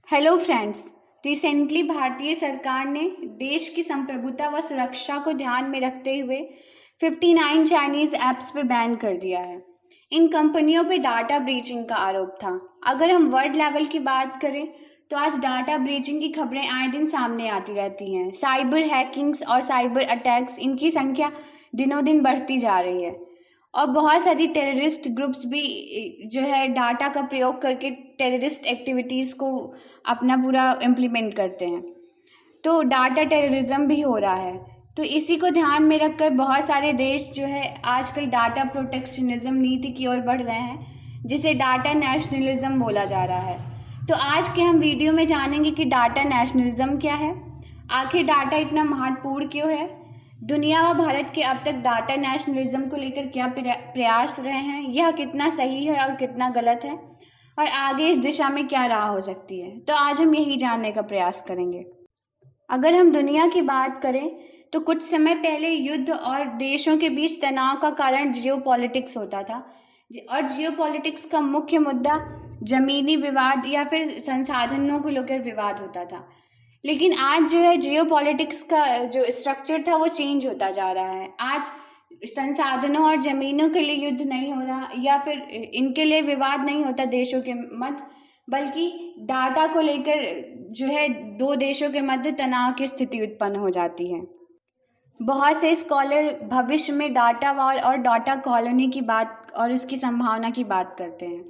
Hello friends. Recently भारतीय सरकार ने देश की संप्रभुता व सुरक्षा को ध्यान में रखते हुए 59 चाइनीज ऐप्स पे बैन कर दिया है। इन कंपनियों पे डाटा ब्रीचिंग का आरोप था। अगर हम वर्ल्ड लेवल की बात करें तो आज डाटा ब्रीचिंग की खबरें आए दिन सामने आती रहती हैं। साइबर हैकिंग्स और साइबर अटैक्स इनकी संख्या दिनों दिन बढ़ती जा रही है और बहुत सारी टेररिस्ट ग्रुप्स भी जो है डाटा का प्रयोग करके टेररिस्ट एक्टिविटीज़ को अपना पूरा इम्प्लीमेंट करते हैं। तो डाटा टेररिज्म भी हो रहा है। तो इसी को ध्यान में रखकर बहुत सारे देश जो है आजकल डाटा प्रोटेक्शनिज्म नीति की ओर बढ़ रहे हैं, जिसे डाटा नेशनलिज्म बोला जा रहा है। तो आज के हम वीडियो में जानेंगे कि डाटा नेशनलिज्म क्या है, आखिर डाटा इतना महत्वपूर्ण क्यों है, दुनिया व भारत के अब तक डाटा नेशनलिज्म को लेकर क्या प्रयास रहे हैं, यह कितना सही है और कितना गलत है, और आगे इस दिशा में क्या राह हो सकती है। तो आज हम यही जानने का प्रयास करेंगे। अगर हम दुनिया की बात करें तो कुछ समय पहले युद्ध और देशों के बीच तनाव का कारण जियोपॉलिटिक्स होता था और जियोपॉलिटिक्स का मुख्य मुद्दा जमीनी विवाद या फिर संसाधनों को लेकर विवाद होता था। लेकिन आज जो है जियोपॉलिटिक्स का जो स्ट्रक्चर था वो चेंज होता जा रहा है। आज संसाधनों और जमीनों के लिए युद्ध नहीं हो रहा या फिर इनके लिए विवाद नहीं होता देशों के मध्य, बल्कि डाटा को लेकर जो है दो देशों के मध्य तनाव की स्थिति उत्पन्न हो जाती है। बहुत से स्कॉलर भविष्य में डाटा वॉर और डाटा कॉलोनी की बात और इसकी संभावना की बात करते हैं।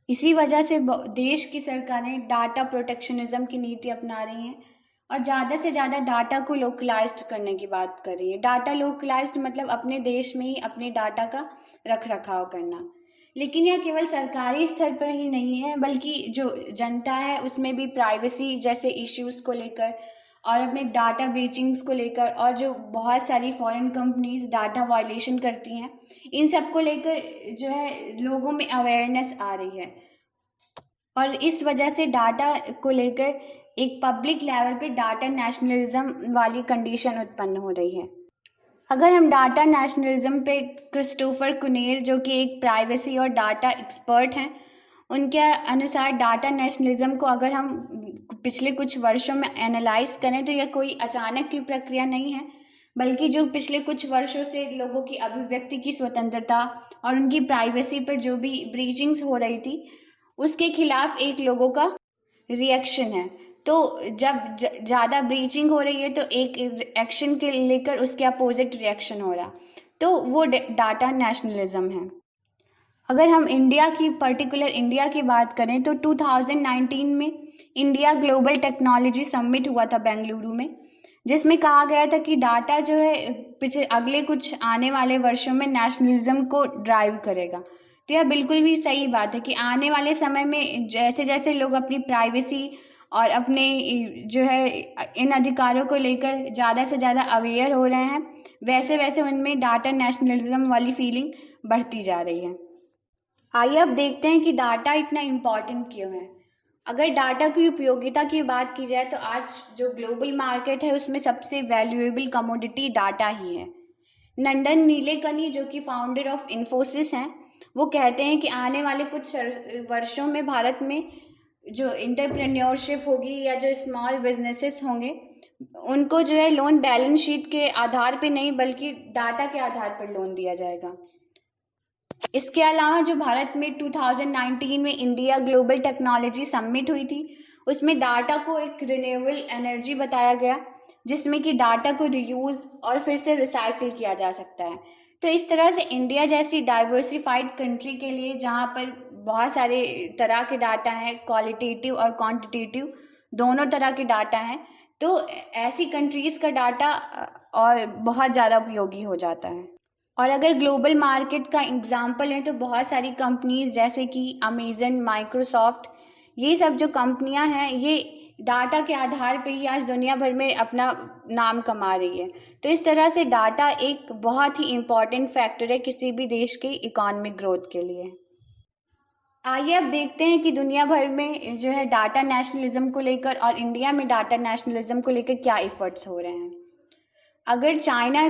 इसी वजह से देश की सरकारें डाटा प्रोटेक्शनिज्म की नीति अपना रही हैं और ज़्यादा से ज़्यादा डाटा को लोकलाइज्ड करने की बात कर रही है। डाटा लोकलाइज्ड मतलब अपने देश में ही अपने डाटा का रख रखाव करना। लेकिन यह केवल सरकारी स्तर पर ही नहीं है, बल्कि जो जनता है उसमें भी प्राइवेसी जैसे इश्यूज़ को लेकर और अपने डाटा ब्रीचिंग्स को लेकर और जो बहुत सारी फॉरेन कंपनीज डाटा वायलेशन करती हैं, इन सब को लेकर जो है लोगों में अवेयरनेस आ रही है और इस वजह से डाटा को लेकर एक पब्लिक लेवल पे डाटा नेशनलिज्म वाली कंडीशन उत्पन्न हो रही है। अगर हम डाटा नेशनलिज्म पे क्रिस्टोफर कुनेर जो कि एक प्राइवेसी और डाटा एक्सपर्ट हैं, उनके अनुसार डाटा नेशनलिज्म को अगर हम पिछले कुछ वर्षों में एनालाइज करें तो यह कोई अचानक की प्रक्रिया नहीं है, बल्कि जो पिछले कुछ वर्षों से लोगों की अभिव्यक्ति की स्वतंत्रता और उनकी प्राइवेसी पर जो भी ब्रीचिंग्स हो रही थी उसके खिलाफ एक लोगों का रिएक्शन है। तो जब ज़्यादा ब्रीचिंग हो रही है तो एक एक्शन के लेकर उसके अपोजिट रिएक्शन हो रहा, तो वो डाटा नेशनलिज्म है। अगर हम इंडिया की पर्टिकुलर इंडिया की बात करें तो 2019 में इंडिया ग्लोबल टेक्नोलॉजी समिट हुआ था बेंगलुरु में, जिसमें कहा गया था कि डाटा जो है पिछले अगले कुछ आने वाले वर्षों में नेशनलिज्म को ड्राइव करेगा। तो यह बिल्कुल भी सही बात है कि आने वाले समय में जैसे जैसे लोग अपनी प्राइवेसी और अपने जो है इन अधिकारों को लेकर ज़्यादा से ज़्यादा अवेयर हो रहे हैं, वैसे वैसे उनमें डाटा नेशनलिज्म वाली फीलिंग बढ़ती जा रही है। आइए अब देखते हैं कि डाटा इतना इम्पॉर्टेंट क्यों है। अगर डाटा की उपयोगिता की बात की जाए तो आज जो ग्लोबल मार्केट है उसमें सबसे वैल्यूएबल कमोडिटी डाटा ही है। नंदन नीलेकनी जो कि फाउंडर ऑफ इन्फोसिस हैं, वो कहते हैं कि आने वाले कुछ वर्षों में भारत में जो इंटरप्रेन्योरशिप होगी या जो स्मॉल बिजनेसेस होंगे उनको जो है लोन बैलेंस शीट के आधार पे नहीं बल्कि डाटा के आधार पर लोन दिया जाएगा। इसके अलावा जो भारत में 2019 में इंडिया ग्लोबल टेक्नोलॉजी समिट हुई थी उसमें डाटा को एक रिन्यूएबल एनर्जी बताया गया, जिसमें कि डाटा को रीयूज और फिर से रिसाइकिल किया जा सकता है। तो इस तरह से इंडिया जैसी डाइवर्सिफाइड कंट्री के लिए जहाँ पर बहुत सारे तरह के डाटा हैं, क्वालिटेटिव और क्वांटिटेटिव दोनों तरह के डाटा हैं, तो ऐसी कंट्रीज़ का डाटा और बहुत ज़्यादा उपयोगी हो जाता है। और अगर ग्लोबल मार्केट का एग्जांपल है तो बहुत सारी कंपनीज जैसे कि अमेजन, माइक्रोसॉफ्ट, ये सब जो कंपनियां हैं ये डाटा के आधार पे ही आज दुनिया भर में अपना नाम कमा रही है। तो इस तरह से डाटा एक बहुत ही इम्पॉर्टेंट फैक्टर है किसी भी देश के इकोनॉमिक ग्रोथ के लिए। आइए अब देखते हैं कि दुनिया भर में जो है डाटा नेशनलिज्म को लेकर और इंडिया में डाटा नेशनलिज्म को लेकर क्या एफर्ट्स हो रहे हैं। अगर चाइना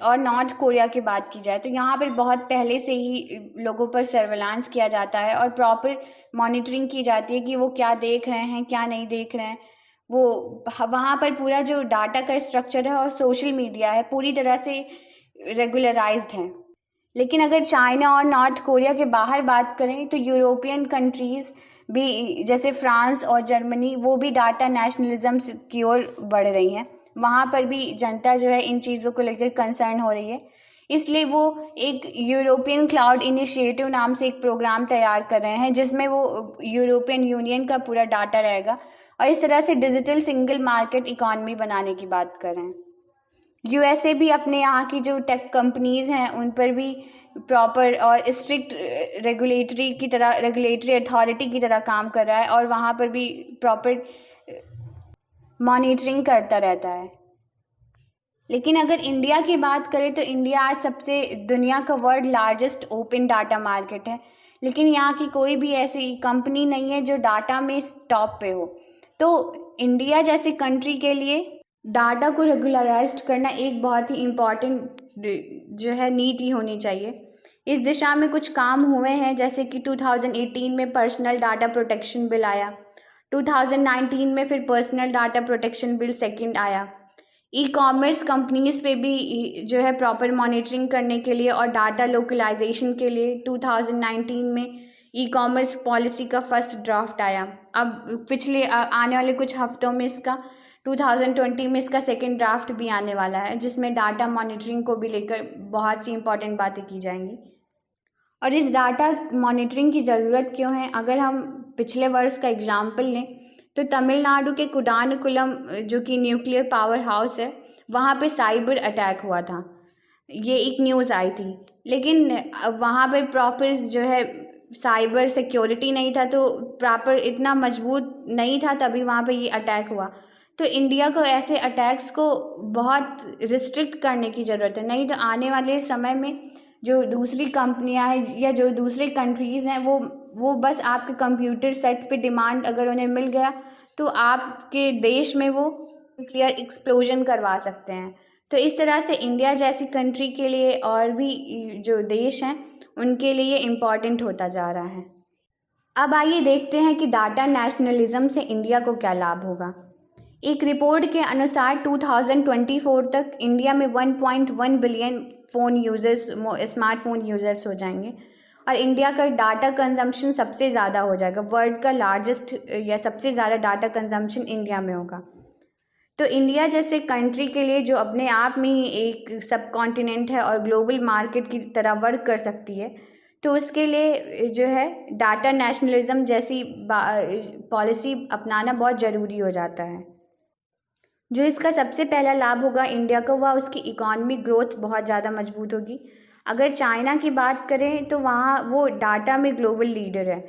और नॉर्थ कोरिया की बात की जाए तो यहाँ पर बहुत पहले से ही लोगों पर सर्वेलांस किया जाता है और प्रॉपर मॉनिटरिंग की जाती है कि वो क्या देख रहे हैं क्या नहीं देख रहे हैं। वो वहाँ पर पूरा जो डाटा का स्ट्रक्चर है और सोशल मीडिया है पूरी तरह से रेगुलराइज्ड है। लेकिन अगर चाइना और नॉर्थ कोरिया के बाहर बात करें तो यूरोपियन कंट्रीज़ भी जैसे फ्रांस और जर्मनी वो भी डाटा नेशनलिज्म की ओर बढ़ रही हैं। वहाँ पर भी जनता जो है इन चीज़ों को लेकर कंसर्न हो रही है, इसलिए वो एक यूरोपियन क्लाउड इनिशिएटिव नाम से एक प्रोग्राम तैयार कर रहे हैं जिसमें वो यूरोपियन यूनियन का पूरा डाटा रहेगा और इस तरह से डिजिटल सिंगल मार्केट इकॉनमी बनाने की बात कर रहे हैं। यूएसए भी अपने यहाँ की जो टेक कंपनीज़ हैं उन पर भी प्रॉपर और स्ट्रिक्ट रेगुलेटरी अथॉरिटी की तरह काम कर रहा है और वहाँ पर भी प्रॉपर मॉनिटरिंग करता रहता है। लेकिन अगर इंडिया की बात करें तो इंडिया आज सबसे दुनिया का world largest open data market है, लेकिन यहाँ की कोई भी ऐसी कंपनी नहीं है जो डाटा में टॉप पे हो। तो इंडिया जैसी कंट्री के लिए डाटा को रेगुलराइज्ड करना एक बहुत ही इम्पॉर्टेंट जो है नीति होनी चाहिए। इस दिशा में कुछ काम हुए हैं, जैसे कि 2018 में पर्सनल डाटा प्रोटेक्शन बिल आया, 2019 में फिर personal data protection bill second आया। ई कॉमर्स कंपनीज पे भी जो है प्रॉपर मॉनिटरिंग करने के लिए और डाटा लोकलाइजेशन के लिए 2019 में ई कॉमर्स पॉलिसी का फर्स्ट ड्राफ्ट आया। अब पिछले आने वाले कुछ हफ्तों में इसका 2020 में इसका सेकेंड ड्राफ्ट भी आने वाला है, जिसमें डाटा मॉनिटरिंग को भी लेकर बहुत सी इंपॉर्टेंट बातें की जाएंगी। और इस डाटा मॉनिटरिंग की ज़रूरत क्यों है? अगर हम पिछले वर्ष का एग्जाम्पल लें तो तमिलनाडु के कुडानकुलम जो कि न्यूक्लियर पावर हाउस है, वहाँ पे साइबर अटैक हुआ था। ये एक न्यूज़ आई थी, लेकिन वहाँ पे प्रॉपर जो है साइबर सिक्योरिटी नहीं था, तो प्रॉपर इतना मजबूत नहीं था, तभी वहाँ पे ये अटैक हुआ। तो इंडिया को ऐसे अटैक्स को बहुत रिस्ट्रिक्ट करने की ज़रूरत है, नहीं तो आने वाले समय में जो दूसरी कंपनियां हैं या जो दूसरी कंट्रीज़ हैं वो बस आपके कंप्यूटर सेट पे डिमांड अगर उन्हें मिल गया तो आपके देश में वो न्यूक्लियर एक्सप्लोजन करवा सकते हैं। तो इस तरह से इंडिया जैसी कंट्री के लिए और भी जो देश हैं उनके लिए इम्पॉर्टेंट होता जा रहा है। अब आइए देखते हैं कि डाटा नेशनलिज्म से इंडिया को क्या लाभ होगा। एक रिपोर्ट के अनुसार 2024 तक इंडिया में 1.1 बिलियन स्मार्टफोन यूज़र्स हो जाएंगे और इंडिया का डाटा कंजम्पशन सबसे ज़्यादा हो जाएगा। वर्ल्ड का लार्जेस्ट या सबसे ज़्यादा डाटा कंजम्पशन इंडिया में होगा। तो इंडिया जैसे कंट्री के लिए जो अपने आप में ही एक सब कॉन्टिनेंट है और ग्लोबल मार्केट की तरह वर्क कर सकती है, तो उसके लिए जो है डाटा नेशनलिज्म जैसी पॉलिसी अपनाना बहुत ज़रूरी हो जाता है। जो इसका सबसे पहला लाभ होगा इंडिया को, वह उसकी इकॉनमी ग्रोथ बहुत ज़्यादा मजबूत होगी। अगर चाइना की बात करें तो वहाँ वो डाटा में ग्लोबल लीडर है,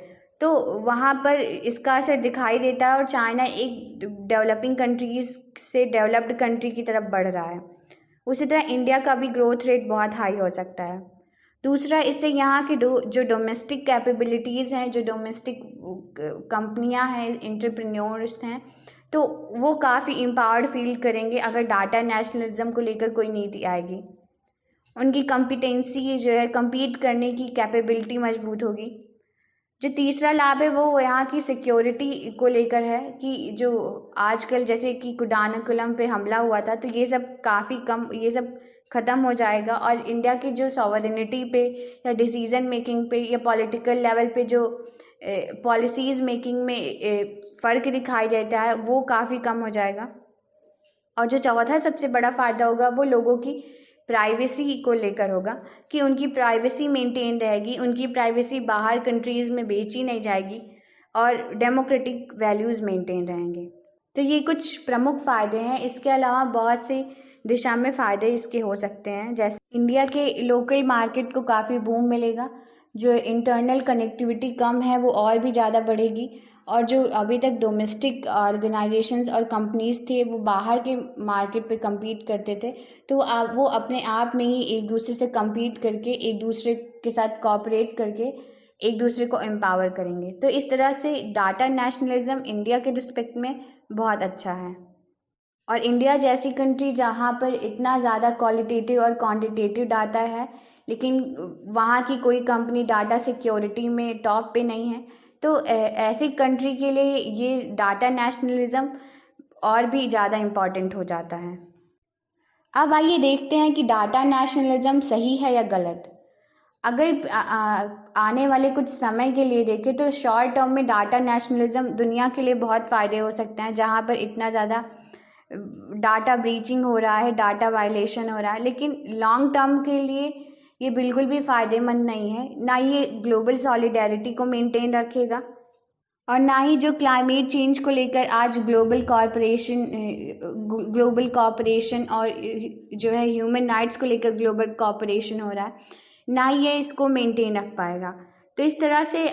तो वहाँ पर इसका असर दिखाई देता है और चाइना एक डेवलपिंग कंट्रीज़ से डेवलप्ड कंट्री की तरफ बढ़ रहा है। उसी तरह इंडिया का भी ग्रोथ रेट बहुत हाई हो सकता है। दूसरा, इससे यहाँ की जो डोमेस्टिक कैपेबिलिटीज़ हैं, जो डोमेस्टिक कंपनियाँ हैं, एंटरप्रेन्योर्स हैं, तो वो काफ़ी एम्पावर्ड फील करेंगे अगर डाटा नेशनलिज्म को लेकर कोई नीति आएगी। उनकी कॉम्पिटेंसी जो है कम्पीट करने की कैपेबिलिटी मजबूत होगी। जो तीसरा लाभ है वो यहाँ की सिक्योरिटी को लेकर है कि जो आजकल जैसे कि कुडानकुलम पे हमला हुआ था, तो ये सब काफ़ी कम, ये सब ख़त्म हो जाएगा और इंडिया की जो सॉवरेनिटी पे या डिसीज़न मेकिंग पे या पॉलिटिकल लेवल पे जो पॉलिसीज़ मेकिंग में फ़र्क दिखाई देता है वो काफ़ी कम हो जाएगा। और जो चौथा सबसे बड़ा फ़ायदा होगा वो लोगों की प्राइवेसी को लेकर होगा कि उनकी प्राइवेसी मेंटेन रहेगी, उनकी प्राइवेसी बाहर कंट्रीज़ में बेची नहीं जाएगी और डेमोक्रेटिक वैल्यूज़ मेंटेन रहेंगे। तो ये कुछ प्रमुख फ़ायदे हैं। इसके अलावा बहुत से दिशा में फ़ायदे इसके हो सकते हैं, जैसे इंडिया के लोकल मार्केट को काफ़ी बूम मिलेगा, जो इंटरनल कनेक्टिविटी कम है वो और भी ज़्यादा बढ़ेगी और जो अभी तक डोमेस्टिक ऑर्गेनाइजेशंस और कंपनीज़ थे वो बाहर के मार्केट पे compete करते थे, तो वो अपने आप में ही एक दूसरे से compete करके एक दूसरे के साथ कोऑपरेट करके एक दूसरे को एम्पावर करेंगे। तो इस तरह से डाटा नेशनलिज्म इंडिया के रिस्पेक्ट में बहुत अच्छा है। और इंडिया जैसी कंट्री जहाँ पर इतना ज़्यादा क्वालिटेटिव और क्वांटिटेटिव डाटा है, लेकिन वहाँ की कोई कंपनी डाटा सिक्योरिटी में टॉप पे नहीं है, तो ऐसी कंट्री के लिए ये डाटा नेशनलिज्म और भी ज़्यादा इम्पॉर्टेंट हो जाता है। अब आइए देखते हैं कि डाटा नेशनलिज्म सही है या गलत। अगर आने वाले कुछ समय के लिए देखें तो शॉर्ट टर्म में डाटा नेशनलिज्म दुनिया के लिए बहुत फ़ायदे हो सकते हैं, जहाँ पर इतना ज़्यादा डाटा ब्रीचिंग हो रहा है, डाटा वायलेशन हो रहा है, लेकिन लॉन्ग टर्म के लिए ये बिल्कुल भी फ़ायदेमंद नहीं है। ना ये ग्लोबल सॉलिडेरिटी को मेंटेन रखेगा और ना ही जो क्लाइमेट चेंज को लेकर आज ग्लोबल कॉपरेशन और जो है ह्यूमन राइट्स को लेकर ग्लोबल कॉपरेशन हो रहा है, ना ही ये इसको मेंटेन रख पाएगा। तो इस तरह से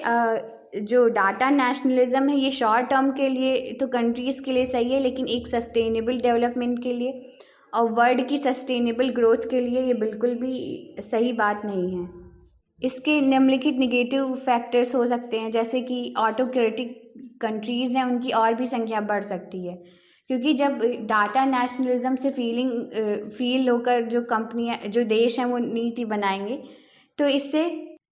जो डाटा नेशनलिज्म है ये शॉर्ट टर्म के लिए तो कंट्रीज़ के लिए सही है, लेकिन एक सस्टेनेबल डेवलपमेंट के लिए और वर्ल्ड की सस्टेनेबल ग्रोथ के लिए ये बिल्कुल भी सही बात नहीं है। इसके निम्नलिखित निगेटिव फैक्टर्स हो सकते हैं, जैसे कि ऑटोक्रेटिक कंट्रीज़ हैं उनकी और भी संख्या बढ़ सकती है, क्योंकि जब डाटा नेशनलिज्म से फील होकर जो कंपनियां जो देश हैं वो नीति बनाएंगे, तो इससे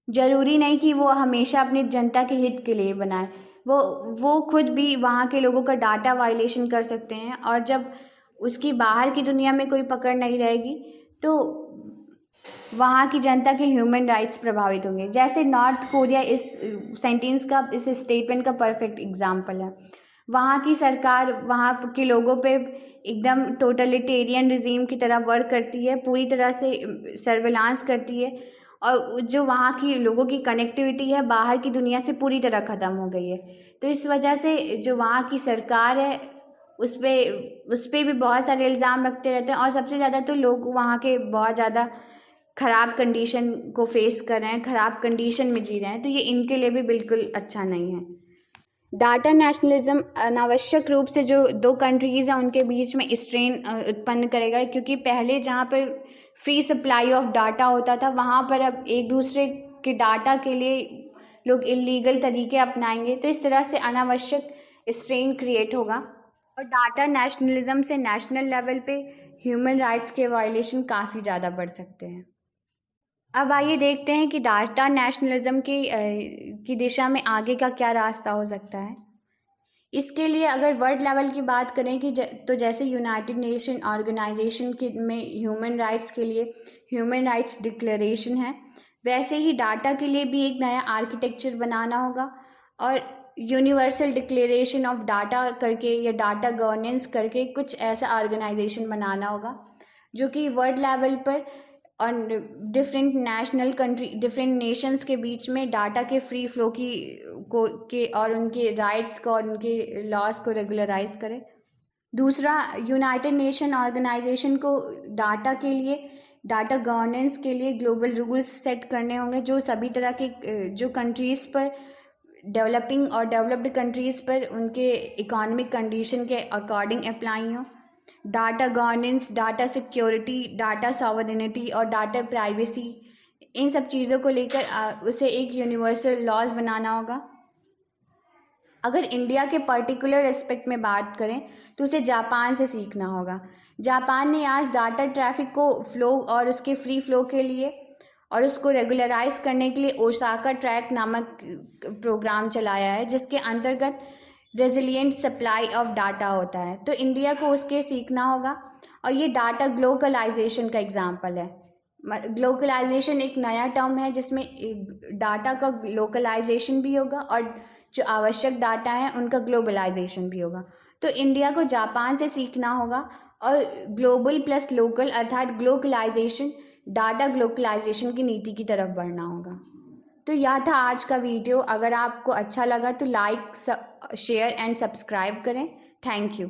ज़रूरी नहीं कि वो हमेशा अपनी जनता के हित के लिए बनाए, वो खुद भी वहाँ के लोगों का डाटा वायलेशन कर सकते हैं। और जब उसकी बाहर की दुनिया में कोई पकड़ नहीं रहेगी तो वहाँ की जनता के ह्यूमन राइट्स प्रभावित होंगे। जैसे नॉर्थ कोरिया इस स्टेटमेंट का परफेक्ट एग्जाम्पल है। वहाँ की सरकार वहाँ के लोगों पे एकदम टोटलिटेरियन रिजीम की तरह वर्क करती है, पूरी तरह से सर्विलांस करती है, और जो वहाँ की लोगों की कनेक्टिविटी है बाहर की दुनिया से पूरी तरह ख़त्म हो गई है। तो इस वजह से जो वहाँ की सरकार है उस पर भी बहुत सारे इल्ज़ाम रखते रहते हैं, और सबसे ज़्यादा तो लोग वहाँ के बहुत ज़्यादा ख़राब कंडीशन को फेस कर रहे हैं, ख़राब कंडीशन में जी रहे हैं, तो ये इनके लिए भी बिल्कुल अच्छा नहीं है। डाटा नेशनलिज्म अनावश्यक रूप से जो दो कंट्रीज़ हैं उनके बीच में स्ट्रेन उत्पन्न करेगा, क्योंकि पहले जहाँ पर फ्री सप्लाई ऑफ डाटा होता था वहाँ पर अब एक दूसरे के डाटा के लिए लोग इलीगल तरीके अपनाएंगे, तो इस तरह से अनावश्यक स्ट्रेन क्रिएट होगा और डाटा नेशनलिज्म से नेशनल लेवल पे ह्यूमन राइट्स के वायलेशन काफ़ी ज़्यादा बढ़ सकते हैं। अब आइए देखते हैं कि डाटा नेशनलिज्म की दिशा में आगे का क्या रास्ता हो सकता है। इसके लिए अगर वर्ल्ड लेवल की बात करें कि तो जैसे यूनाइटेड नेशन ऑर्गेनाइजेशन के में ह्यूमन राइट्स के लिए ह्यूमन राइट्स डिक्लेरेशन है, वैसे ही डाटा के लिए भी एक नया आर्किटेक्चर बनाना होगा और यूनिवर्सल डिक्लेरेशन ऑफ डाटा करके या डाटा गवर्नेंस करके कुछ ऐसा ऑर्गेनाइजेशन बनाना होगा जो कि वर्ल्ड लेवल पर और डिफरेंट नेशंस के बीच में डाटा के फ्री फ्लो के और उनके राइट्स को और उनके लॉज को रेगुलराइज करे। दूसरा, यूनाइटेड नेशन ऑर्गेनाइजेशन को डाटा के लिए डाटा गवर्नेंस के लिए ग्लोबल रूल्स सेट करने होंगे जो सभी तरह के जो कंट्रीज़ पर डेवलपिंग और डेवलप्ड कंट्रीज़ पर उनके इकोनॉमिक कंडीशन के अकॉर्डिंग अप्लाई हो। Data governance, data security, data sovereignty और डाटा प्राइवेसी, इन सब चीज़ों को लेकर उसे एक यूनिवर्सल लॉज बनाना होगा। अगर इंडिया के पर्टिकुलर एस्पेक्ट में बात करें तो उसे जापान से सीखना होगा। जापान ने आज डाटा ट्रैफिक को फ्लो और उसके फ्री फ्लो के लिए और उसको रेगुलराइज करने के लिए ओसाका ट्रैक नामक प्रोग्राम चलाया है, जिसके अंतर्गत रेजिलिएंट सप्लाई ऑफ डाटा होता है। तो इंडिया को उसके सीखना होगा और ये डाटा ग्लोकलाइजेशन का एग्जाम्पल है। ग्लोकलाइजेशन एक नया टर्म है जिसमें डाटा का लोकलाइजेशन भी होगा और जो आवश्यक डाटा है उनका ग्लोबलाइजेशन भी होगा। तो इंडिया को जापान से सीखना होगा और ग्लोबल प्लस लोकल अर्थात ग्लोकलाइजेशन, डाटा ग्लोकलाइजेशन की नीति की तरफ बढ़ना होगा। तो यह था आज का वीडियो। अगर आपको अच्छा लगा तो लाइक, शेयर एंड सब्सक्राइब करें। Thank you.